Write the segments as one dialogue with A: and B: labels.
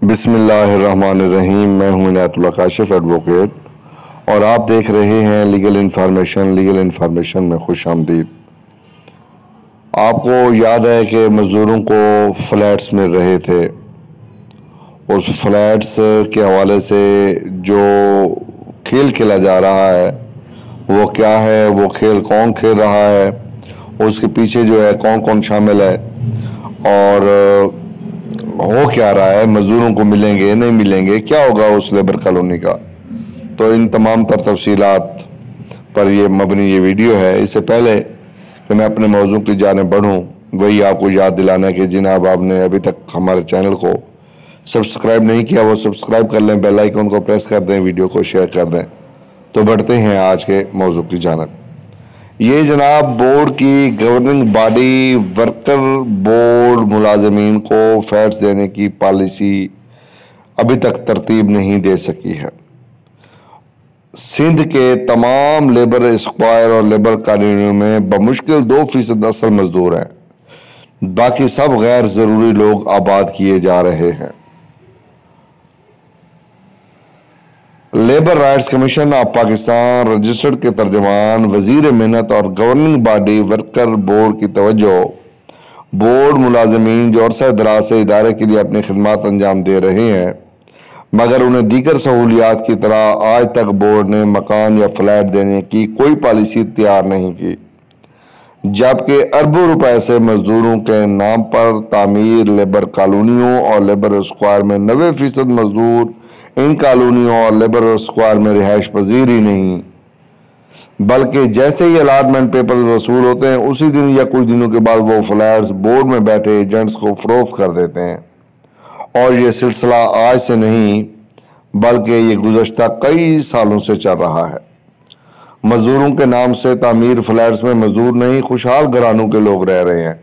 A: बिस्मिल्लाहिर्रहमानिर्रहीम। मैं हूं इनायत उल्लाह काशिफ एडवोकेट और आप देख रहे हैं लीगल इन्फॉर्मेशन में खुश आमदीद। आपको याद है कि मज़दूरों को फ्लैट्स मिल रहे थे। उस फ्लैट्स के हवाले से जो खेल खेला जा रहा है वो क्या है, वो खेल कौन खेल रहा है, उसके पीछे जो है कौन कौन शामिल है और हो क्या रहा है, मज़दूरों को मिलेंगे नहीं मिलेंगे, क्या होगा उस लेबर कॉलोनी का। तो इन तमाम तर तफसीलात पर ये मबनी ये वीडियो है। इससे पहले कि मैं अपने मौजू की जानिब बढ़ूँ, वही आपको याद दिलाना है कि जिनाब आपने अभी तक हमारे चैनल को सब्सक्राइब नहीं किया वो सब्सक्राइब कर लें, बेल आइकन को प्रेस कर दें, वीडियो को शेयर कर दें। तो बढ़ते हैं आज के मौजू की जानिब। ये जनाब बोर्ड की गवर्निंग बॉडी वर्कर बोर्ड मुलाजमीन को फैट्स देने की पॉलिसी अभी तक तरतीब नहीं दे सकी है। सिंध के तमाम लेबर स्क्वायर और लेबर कॉलोनियों में बमुश्किल 2% असल मजदूर हैं, बाकी सब गैर ज़रूरी लोग आबाद किए जा रहे हैं। Labour rights commission of Pakistan registered के तर्जमान वजीर मेहनत और गवर्निंग बॉडी वर्कर बोर्ड की तवज्जो बोर्ड मुलाजमीन जो अरसा दराज से इदारे के लिए अपनी खिदमात अंजाम दे रहे हैं, मगर उन्हें दीगर सहूलियात की तरह आज तक बोर्ड ने मकान या फ्लैट देने की कोई पॉलिसी तैयार नहीं की, जबकि अरबों रुपए से मजदूरों के नाम पर तामीर लेबर कॉलोनियों और लेबर स्क्वायर में 90% मजदूर इन कॉलोनियों और लेबर स्क्वायर में रिहाइश पजीर ही नहीं, बल्कि जैसे ही अलाटमेंट पेपर वसूल होते हैं उसी दिन या कुछ दिनों के बाद वो फ्लैट्स बोर्ड में बैठे एजेंट्स को फरोख्त कर देते हैं। और ये सिलसिला आज से नहीं बल्कि ये गुज़श्ता कई सालों से चल रहा है। मजदूरों के नाम से तामीर फ्लैट्स में मजदूर नहीं खुशहाल घरानों के लोग रह रहे हैं,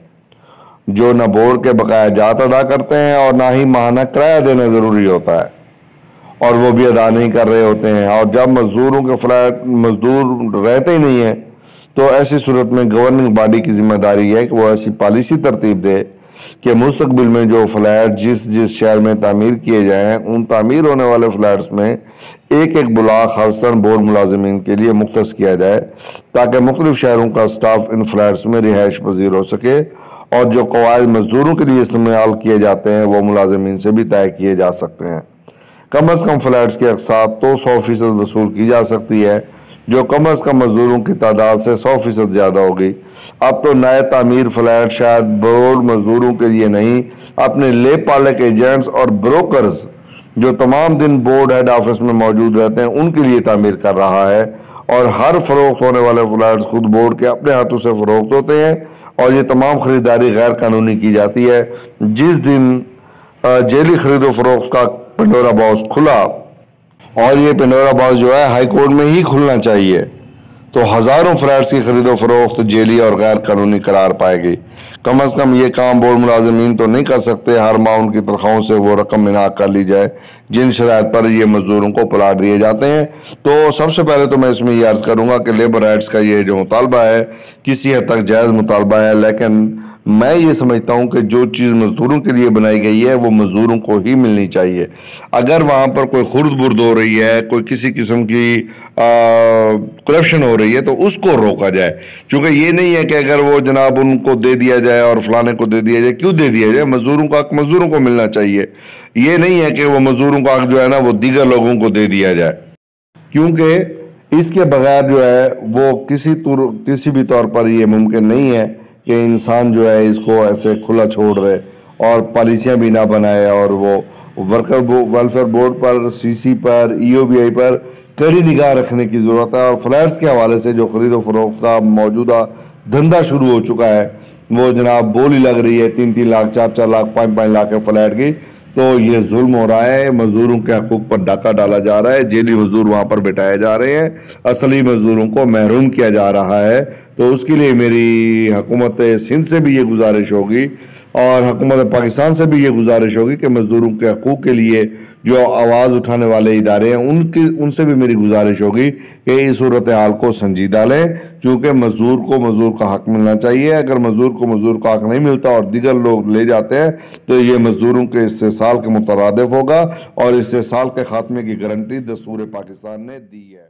A: जो न बोर्ड के बकाया जात अदा करते हैं और ना ही माहाना किराया देना ज़रूरी होता है, और वो भी अदा नहीं कर रहे होते हैं। और जब मजदूरों के फ्लैट मजदूर रहते ही नहीं है तो ऐसी सूरत में गवर्निंग बॉडी की जिम्मेदारी है कि वो ऐसी पॉलिसी तरतीब दे कि मुस्तकबिल में जो फ्लैट जिस जिस शहर में तामीर किए जाएं उन तामीर होने वाले फ्लैट्स में एक एक ब्लॉक खासतन बोर्ड मुलाजमीन के लिए मुख्तस किया जाए, ताकि मुख्तलिफ शहरों का स्टाफ इन फ्लैट्स में रिहाइश पजीर हो सके और जो कवायद मजदूरों के लिए इस्तेमाल किए जाते हैं वो मुलाजमीन से भी तय किए जा सकते हैं। कम अज़ कम फ्लैट्स की अक़सात तो 100% वसूल की जा सकती है, जो कम अज़ कम मजदूरों की तादाद से 100% ज़्यादा होगी। अब तो नए तामीर फ्लैट शायद बोर्ड मजदूरों के लिए नहीं, अपने ले पालक एजेंट्स और ब्रोकर्स जो तमाम दिन बोर्ड हेड ऑफिस में मौजूद रहते हैं उनके लिए तामीर कर रहा है। और हर फरोख्त होने वाले फ्लैट्स खुद बोर्ड के अपने हाथों से फरोख्त होते हैं और ये तमाम खरीदारी गैर कानूनी की जाती है। जिस दिन जेली खरीदो फरोख्त का पेंडोरा बॉक्स खुला, और ये पेंडोरा बॉक्स जो है हाई कोर्ट में ही खुलना चाहिए, तो हज़ारों फ्लैट्स की खरीदो फरोख्त जेली और गैर कानूनी करार पाएगी। कम अज़ कम ये काम बोर्ड मुलाजमीन तो नहीं कर सकते, हर माह उनकी तनख्वाहों से वो रकम इनाक कर ली जाए जिन शराइत पर ये मजदूरों को प्लाट दिए जाते हैं। तो सबसे पहले तो मैं इसमें ये अर्ज़ करूँगा कि लेबर राइट्स का ये जो मुतालबा है किसी हद तक जायज़ मुतालबा है, लेकिन मैं ये समझता हूँ कि जो चीज़ मजदूरों के लिए बनाई गई है वो मजदूरों को ही मिलनी चाहिए। अगर वहाँ पर कोई खुर्द बुर्द हो रही है, कोई किसी किस्म की करप्शन हो रही है तो उसको रोका जाए, क्योंकि ये नहीं है कि अगर वो जनाब उनको दे दिया जाए और फलाने को दे दिया जाए। क्यों दे दिया जाए? मजदूरों का हक मजदूरों को मिलना चाहिए। ये नहीं है कि वो मजदूरों का हक जो है ना वो दीगर लोगों को दे दिया जाए, क्योंकि इसके बगैर जो है वो किसी भी तौर पर ये मुमकिन नहीं है कि इंसान जो है इसको ऐसे खुला छोड़ दे और पॉलिसियाँ भी ना बनाए और वो वर्कर वेलफेयर बोर्ड पर, सीसी पर, ईओबीआई पर कड़ी निगाह रखने की ज़रूरत है। और फ्लैट्स के हवाले से जो खरीदो फरोख्त का मौजूदा धंधा शुरू हो चुका है वो जनाब बोली लग रही है 3-3 लाख, 4-4 लाख, 5-5 लाख के फ्लैट की, तो ये जुल्म हो रहा है। मजदूरों के हकूक़ पर डाका डाला जा रहा है, जेली मजदूर वहाँ पर बिठाए जा रहे हैं, असली मजदूरों को महरूम किया जा रहा है। तो उसके लिए मेरी हुकूमत सिंध से भी ये गुजारिश होगी اور حکومت پاکستان سے بھی یہ گزارش ہوگی کہ مزدوروں کے حقوق کے لیے جو آواز اٹھانے والے ادارے ہیں ان سے بھی میری گزارش ہوگی کہ اس صورتحال کو سنجیدہ لیں، چونکہ مزدور کو مزدور کا حق ملنا چاہیے۔ اگر مزدور کو مزدور کا حق نہیں ملتا اور دیگر لوگ لے جاتے ہیں تو یہ مزدوروں کے استحصال کے مترادف ہوگا، اور استحصال کے خاتمے کی گارنٹی دستور پاکستان نے دی ہے۔